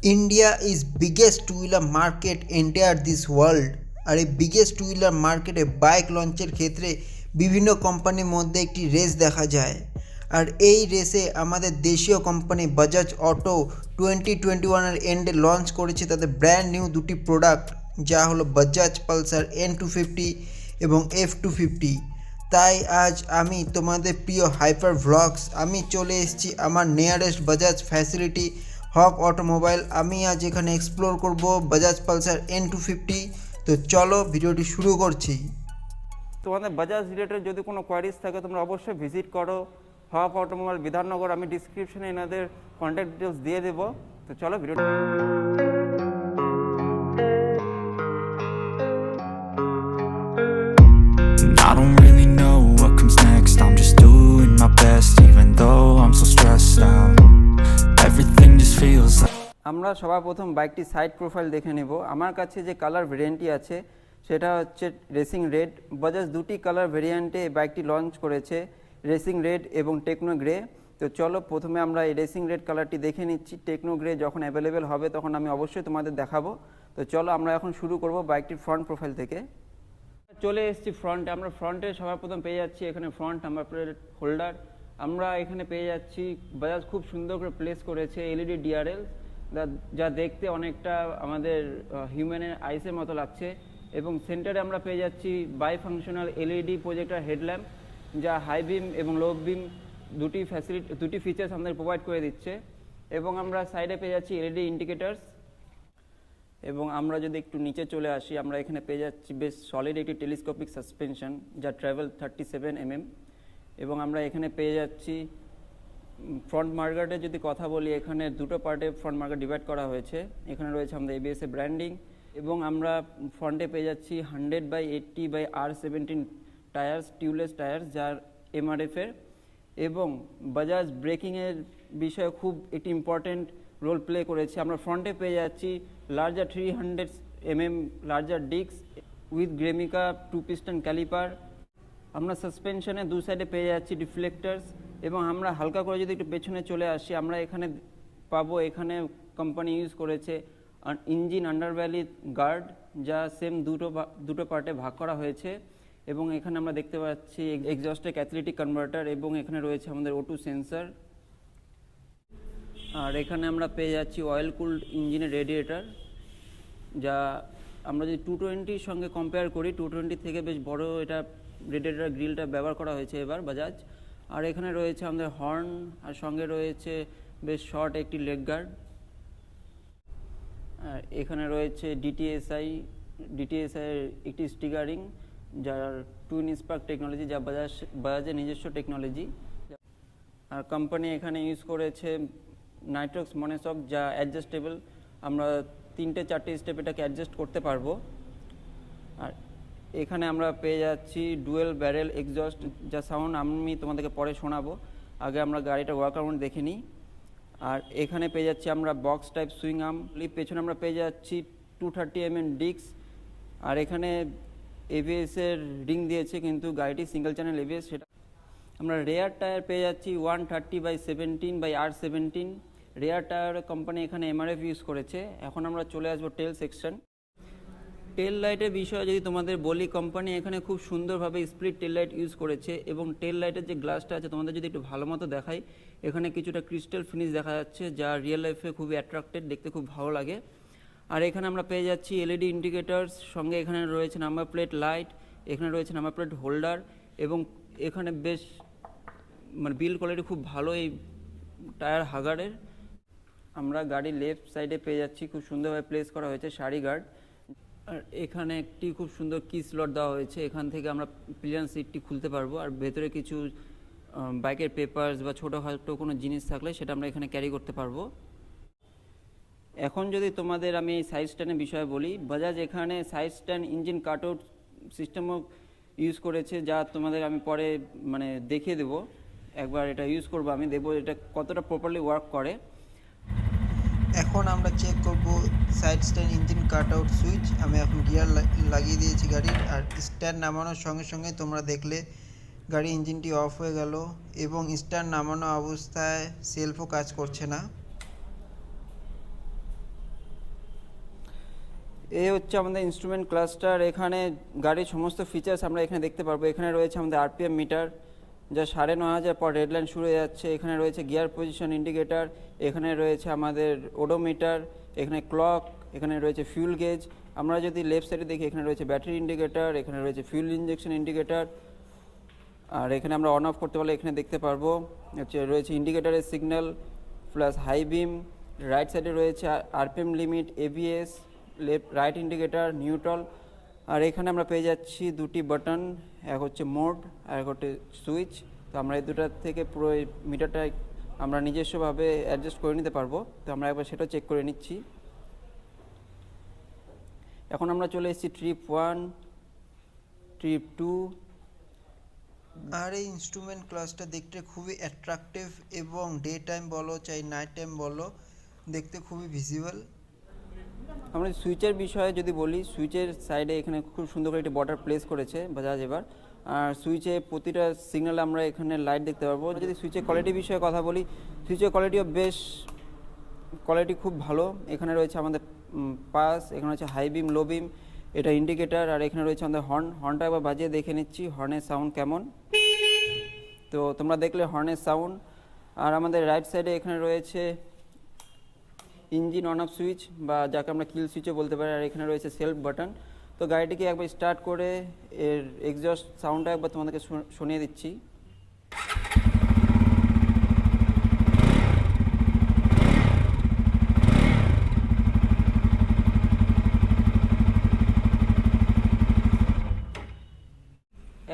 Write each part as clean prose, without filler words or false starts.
India is biggest two-wheeler market entire this world আর এই biggest two wheeler মার্কেটে bike লঞ্চের ক্ষেত্রে বিভিন্ন কোম্পানির মধ্যে একটি রেস দেখা যায়। আর এই রেসে আমাদের দেশীয় কোম্পানি বাজাজ অটো 2021 এন্ডে লঞ্চ করেছে তাদের ব্র্যান্ড নিউ দুটি প্রোডাক্ট, যা হলো বাজাজ পালসার N250 এবং F250। তাই আজ আমি তোমাদের প্রিয় হাইপার ভ্লগস আমি চলে এসেছি আমার নিয়ারেস্ট বাজাজ ফ্যাসিলিটি হক অটোমোবাইল। আমি আজ এখানে এক্সপ্লোর করব বাজাজ পালসার N250। তো চলো ভিডিওটি শুরু করছি। তোমাদের বাজাজ রিলেটেড যদি কোনো কোয়ারিজ থাকে তোমরা অবশ্যই ভিজিট করো হক অটোমোবাইল বিধাননগর। আমি ডিসক্রিপশনে এনাদের কন্ট্যাক্ট ডিটেলস দিয়ে দেবো। তো চলো ভিডিওটা I don't really know what comes next. I'm just doing my best even though I'm so stressed out. Everything just feels like আমরা সবার প্রথম বাইকটি সাইড প্রোফাইল দেখে নেব। আমার কাছে যে কালার ভেরিয়েন্টটি আছে সেটা হচ্ছে রেসিং রেড। বাজাজ দুটি কালার ভেরিয়েন্টে এই বাইকটি লঞ্চ করেছে, রেসিং রেড এবং টেকনো গ্রে। তো চলো প্রথমে আমরা এই রেসিং রেড কালারটি দেখে নিচ্ছি। টেকনো গ্রে যখন অ্যাভেলেবেল হবে তখন আমি অবশ্যই তোমাদের দেখাবো। তো চলো আমরা এখন শুরু করব বাইকটির ফ্রন্ট প্রোফাইল থেকে। চলে এসেছি ফ্রন্টে। আমরা ফ্রন্টে সবার প্রথম পেয়ে যাচ্ছি এখানে ফ্রন্ট নাম্বার প্লেট হোল্ডার। আমরা এখানে পেয়ে যাচ্ছি বাজাজ খুব সুন্দর করে প্লেস করেছে এলইডি ডিআরএল, যা দেখতে অনেকটা আমাদের হিউম্যানের আইসের মতো লাগছে। এবং সেন্টারে আমরা পেয়ে যাচ্ছি bifunctional LED projector headlamp, যা হাই বিম এবং লো বিম দুটি ফিচার্স আমাদের প্রোভাইড করে দিচ্ছে। এবং আমরা সাইডে পেয়ে যাচ্ছি এলইডি ইন্ডিকেটার্স। এবং আমরা যদি একটু নিচে চলে আসি, আমরা এখানে পেয়ে যাচ্ছি বেশ সলিড একটি টেলিস্কোপিক সাসপেনশন, যা ট্রাভেল 37 mm। এবং আমরা এখানে পেয়ে যাচ্ছি ফ্রন্ট মার্কেটের যদি কথা বলি, এখানে দুটো পার্টে ফ্রন্ট মার্কেট ডিভাইড করা হয়েছে। এখানে রয়েছে আমাদের ABS এর ব্র্যান্ডিং। এবং আমরা ফ্রন্টে পেয়ে যাচ্ছি 100/80/R17 টায়ার্স, টিউবলেস টায়ার্স, যার MRF এর। এবং বাজাজ ব্রেকিংয়ের বিষয়ে খুব একটি ইম্পর্টেন্ট রোল প্লে করেছে। আমরা ফ্রন্টে পেয়ে যাচ্ছি larger 300 mm larger disc with Grimeca 2 piston caliper. আমরা সাসপেনশনে দু সাইডে পেয়ে যাচ্ছি ডিফ্লেক্টার্স। এবং আমরা হালকা করে যদি একটু পেছনে চলে আসি, আমরা এখানে পাবো এখানে কোম্পানি ইউজ করেছে ইঞ্জিন আন্ডারভ্যালি গার্ড, যা সেম দুটো পার্টে ভাগ করা হয়েছে। এবং এখানে আমরা দেখতে পাচ্ছি এক্সজস্টের ক্যাটালিটিক কনভার্টার, এবং এখানে রয়েছে আমাদের O2 সেন্সর। আর এখানে আমরা পেয়ে যাচ্ছি অয়েল কুলড ইঞ্জিনের রেডিয়েটার, যা আমরা যদি 220 সঙ্গে কম্পেয়ার করি, 220 থেকে বেশ বড় এটা রেডিয়েটার গ্রিলটা ব্যবহার করা হয়েছে এবার বাজাজ। আর এখানে রয়েছে আমাদের হর্ন, আর সঙ্গে রয়েছে বেশ শর্ট একটি লেগ গার্ড। আর এখানে রয়েছে ডিটিএসআই একটি স্টিকারিং, যার টুইন স্পার্ক টেকনোলজি, যা বাজাজের নিজস্ব টেকনোলজি। আর কোম্পানি এখানে ইউজ করেছে নাইট্রক্স মনোশক, যা অ্যাডজাস্টেবল। আমরা 3-4 স্টেপ এটাকে অ্যাডজাস্ট করতে পারবো। আর এখানে আমরা পেয়ে যাচ্ছি ডুয়েল ব্যারেল এক্সজস্ট, যা সাউন্ড আমি তোমাদেরকে পরে শোনাবো। আগে আমরা গাড়িটা ওয়ার্ক আরাউন্ড দেখে নিই। আর এখানে পেয়ে যাচ্ছি আমরা বক্স টাইপ সুইং আর্ম। পেছনে আমরা পেয়ে যাচ্ছি 230 mm ডিস্ক। আর এখানে ABS এর রিং দিয়েছে, কিন্তু গাড়িটি সিঙ্গেল চ্যানেল ABS। সেটা আমরা রেয়ার টায়ার পেয়ে যাচ্ছি 130/17/R17। রেয়ার টায়ার কোম্পানি এখানে MRF ইউজ করেছে। এখন আমরা চলে আসবো টেল সেকশন। টেল লাইটের বিষয়ে যদি তোমাদের বলি, কোম্পানি এখানে খুব সুন্দরভাবে স্প্লিট টেল লাইট ইউজ করেছে। এবং টেল লাইটের যে গ্লাসটা আছে তোমাদের যদি একটু ভালো মতো দেখাই, এখানে কিছুটা ক্রিস্টাল ফিনিশ দেখা যাচ্ছে, যা রিয়েল লাইফে খুবই অ্যাট্রাক্টেড, দেখতে খুব ভালো লাগে। আর এখানে আমরা পেয়ে যাচ্ছি এলইডি ইন্ডিকেটার্স, সঙ্গে এখানে রয়েছে নাম্বার প্লেট লাইট, এখানে রয়েছে নাম্বার প্লেট হোল্ডার। এবং এখানে বেশ বিল্ড কোয়ালিটি খুব ভালো এই টায়ার হাগারের। আমরা গাড়ির লেফট সাইডে পেয়ে যাচ্ছি খুব সুন্দরভাবে প্লেস করা হয়েছে সারি গার্ড। আর এখানে একটি খুব সুন্দর কি স্লট দেওয়া হয়েছে, এখান থেকে আমরা পিলিয়ন সিটটি খুলতে পারবো। আর ভেতরে কিছু বাইকের পেপারস বা ছোটোখাটো কোনো জিনিস থাকলে সেটা আমরা এখানে ক্যারি করতে পারবো। এখন যদি তোমাদের আমি এই সাইড স্ট্যান্ডের বিষয়ে বলি, বাজাজ এখানে সাইড স্ট্যান্ড ইঞ্জিন কাটআউট সিস্টেমও ইউজ করেছে, যা তোমাদের আমি পরে দেখিয়ে দেবো। একবার এটা ইউজ করবো, আমি দেখবো এটা কতটা প্রপারলি ওয়ার্ক করে। এখন আমরা চেক করব side stand engine cut out switch. আমি এখন গিয়ার লাগিয়ে দিয়েছি গাড়ির। আর স্ট্যান্ড নামানোর সঙ্গে সঙ্গে তোমরা দেখলে গাড়ি ইঞ্জিনটি অফ হয়ে গেল এবং স্ট্যান্ড নামানো অবস্থায় সেলফও কাজ করছে না। এই হচ্ছে আমাদের ইনস্ট্রুমেন্ট ক্লাস্টার। এখানে গাড়ির সমস্ত ফিচার্স আমরা এখানে দেখতে পারবো। এখানে রয়েছে আমাদের আরপিএম মিটার, যা ৯,৫০০ পর রেড লাইন শুরু হয়ে যাচ্ছে। এখানে রয়েছে গিয়ার পজিশন ইন্ডিকেটার, এখানে রয়েছে আমাদের ওডোমিটার, এখানে ক্লক, এখানে রয়েছে ফিউল গেজ। আমরা যদি লেফট সাইডে দেখি এখানে রয়েছে ব্যাটারি ইন্ডিকেটার, এখানে রয়েছে ফিউল ইঞ্জেকশন ইন্ডিকেটার, আর এখানে আমরা অন অফ করতে পারলে এখানে দেখতে পারবো। রয়েছে ইন্ডিকেটারের signal plus high beam. Right সাইডে রয়েছে RPM limit, ABS, left right indicator, neutral. আর এখানে আমরা পেয়ে যাচ্ছি দুটি বাটন, এক হচ্ছে মোড আর এক হচ্ছে সুইচ। তো আমরা এই দুটার থেকে পুরো এই মিটারটা আমরা নিজস্বভাবে অ্যাডজাস্ট করে নিতে পারবো। তো আমরা একবার সেটা চেক করে নিচ্ছি। এখন আমরা চলে এসেছি ট্রিপ 1, ট্রিপ 2। আর এই ইনস্ট্রুমেন্ট ক্লাসটা দেখতে খুবই অ্যাট্রাকটিভ এবং ডে টাইম বলো চাই নাইট টাইম বলো দেখতে খুবই ভিজিবল। আমরা সুইচের বিষয়ে যদি বলি, সুইচের সাইডে এখানে খুব সুন্দর করে একটি বর্ডার প্লেস করেছে বাজাজ এবার। আর সুইচে প্রতিটা সিগন্যাল আমরা এখানে লাইট দেখতে পারবো। যদি সুইচের কোয়ালিটি বিষয়ে কথা বলি, সুইচের কোয়ালিটিও বেশ কোয়ালিটি খুব ভালো। এখানে রয়েছে আমাদের পাস, এখানে রয়েছে হাই বিম, লো বিম, এটা ইন্ডিকেটার, আর এখানে রয়েছে আমাদের হর্নটা একবার বাজিয়ে দেখে নিচ্ছি হর্নের সাউন্ড কেমন। তো তোমরা দেখলে হর্নের সাউন্ড। আর আমাদের রাইট সাইডে এখানে রয়েছে ইঞ্জিন অন অফ সুইচ, বা যাকে আমরা কিল সুইচও বলতে পারি। আর এখানে রয়েছে সেলফ বাটন। তো গাড়িটিকে একবার স্টার্ট করে এর এক্সজস্ট সাউন্ডটা একবার তোমাদেরকে শুনিয়ে দিচ্ছি।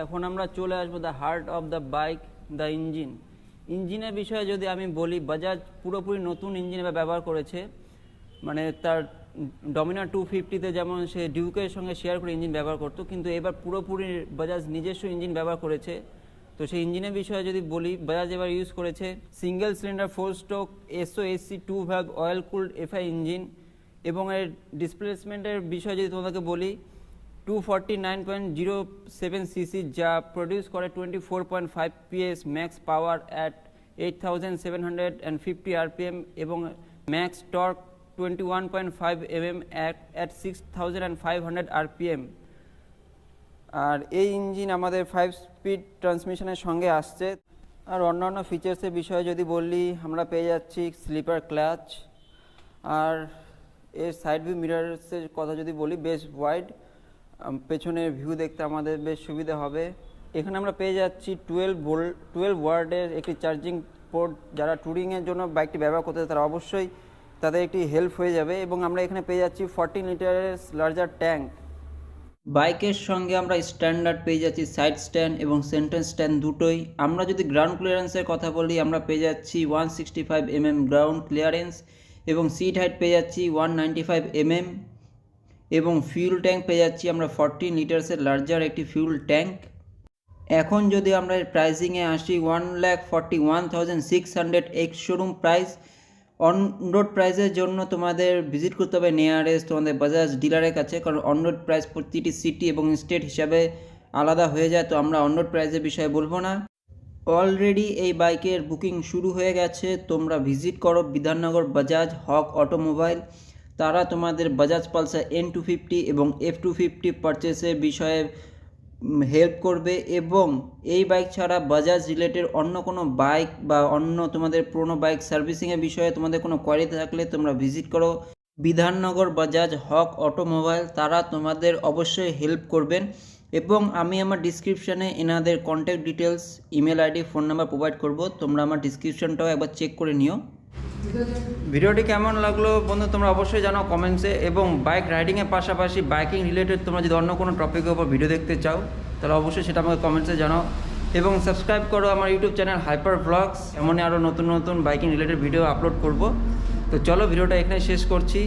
এখন আমরা চলে আসবো the heart of the bike, the engine. ইঞ্জিনের বিষয়ে যদি আমি বলি, বাজাজ পুরোপুরি নতুন ইঞ্জিন এবার ব্যবহার করেছে। মানে তার ডমিনার 250-তে যেমন সে ডিউকের সঙ্গে শেয়ার করে ইঞ্জিন ব্যবহার করতো, কিন্তু এবার পুরোপুরি বাজাজ নিজস্ব ইঞ্জিন ব্যবহার করেছে। তো সেই ইঞ্জিনের বিষয়ে যদি বলি, বাজাজ এবার ইউজ করেছে single cylinder 4 stroke SOHC 2 valve oil cooled FI engine. এবং এর ডিসপ্লেসমেন্টের বিষয়ে যদি তোমাদেরকে বলি, 249.07 সিসি, যা প্রডিউস করে 24.5 PS max power at 8750 RPM এবং max torque 21.5 mm at 6500 RPM। আর এই ইঞ্জিন আমাদের 5 স্পিড ট্রান্সমিশনের সঙ্গে আসছে। আর অন্যান্য ফিচার্সের বিষয়ে যদি বলি, আমরা পেয়ে যাচ্ছি স্লিপার ক্লাচ। আর এর সাইড ভিউ মিরার্সের কথা যদি বলি, বেশ ওয়াইড, পেছনের ভিউ দেখতে আমাদের বেশ সুবিধা হবে। এখানে আমরা পেয়ে যাচ্ছি 12 ওয়াটের একটি চার্জিং পোর্ট। যারা ট্যুরিংয়ের জন্য বাইকটি ব্যবহার করতে তারা অবশ্যই তাদের একটি হেল্প হয়ে যাবে। এবং আমরা এখানে পেয়ে যাচ্ছি 14 লিটারের লার্জার ট্যাঙ্ক। বাইকের সঙ্গে আমরা স্ট্যান্ডার্ড পেয়ে যাচ্ছি সাইড স্ট্যান্ড এবং সেন্টার স্ট্যান্ড দুটোই। আমরা যদি গ্রাউন্ড ক্লিয়ারেন্সের কথা বলি, আমরা পেয়ে যাচ্ছি 165 mm গ্রাউন্ড ক্লিয়ারেন্স এবং সিট হাইট পেয়ে যাচ্ছি 195 mm এবং ফিউল ট্যাঙ্ক পেয়ে যাচ্ছি আমরা 14 লিটার্সের লার্জার একটি ফিউল ট্যাঙ্ক। এখন যদি আমরা এর প্রাইসিংয়ে আসি, 1,41,600 ex showroom price. On road প্রাইসের জন্য তোমাদের ভিজিট করতে হবে নিয়ারেস্ট তোমাদের বাজাজ ডিলারের কাছে, কারণ অন রোড প্রাইস প্রতিটি সিটি এবং স্টেট হিসাবে আলাদা হয়ে যায়। তো আমরা অন রোড প্রাইসের বিষয়ে বলবো না। অলরেডি এই বাইকের বুকিং শুরু হয়ে গেছে। তোমরা ভিজিট করো বিধাননগর বাজাজ হক অটোমোবাইল। তারা তোমাদের বাজাজ পালসার N250 এবং F250 পারচেসের বিষয়ে হেল্প করবে। এবং এই বাইক ছাড়া বাজাজ রিলেটেড অন্য কোনো বাইক বা অন্য তোমাদের পুরনো বাইক সার্ভিসিংয়ের বিষয়ে তোমাদের কোনো কোয়ারি থাকলে তোমরা ভিজিট করো বিধাননগর বাজাজ হক অটোমোবাইল। তারা তোমাদের অবশ্যই হেল্প করবেন। এবং আমি আমার ডিসক্রিপশানে এনাদের contact details, email ID, phone number provide করব। তোমরা আমার ডিসক্রিপশানটাও একবার চেক করে নিও। ভিডিওটি কেমন লাগলো বন্ধু তোমরা অবশ্যই জানাও কমেন্টসে। এবং বাইক রাইডিংয়ের পাশাপাশি বাইকিং রিলেটেড তোমরা যদি অন্য কোনো টপিকের উপর ভিডিও দেখতে চাও তাহলে অবশ্যই সেটা আমাকে কমেন্টসে জানাও। এবং সাবস্ক্রাইব করো আমার ইউটিউব চ্যানেল হাইপার ব্লগস। এমনই আরও নতুন নতুন বাইকিং রিলেটেড ভিডিও আপলোড করব। তো চলো ভিডিওটা এখানে শেষ করছি।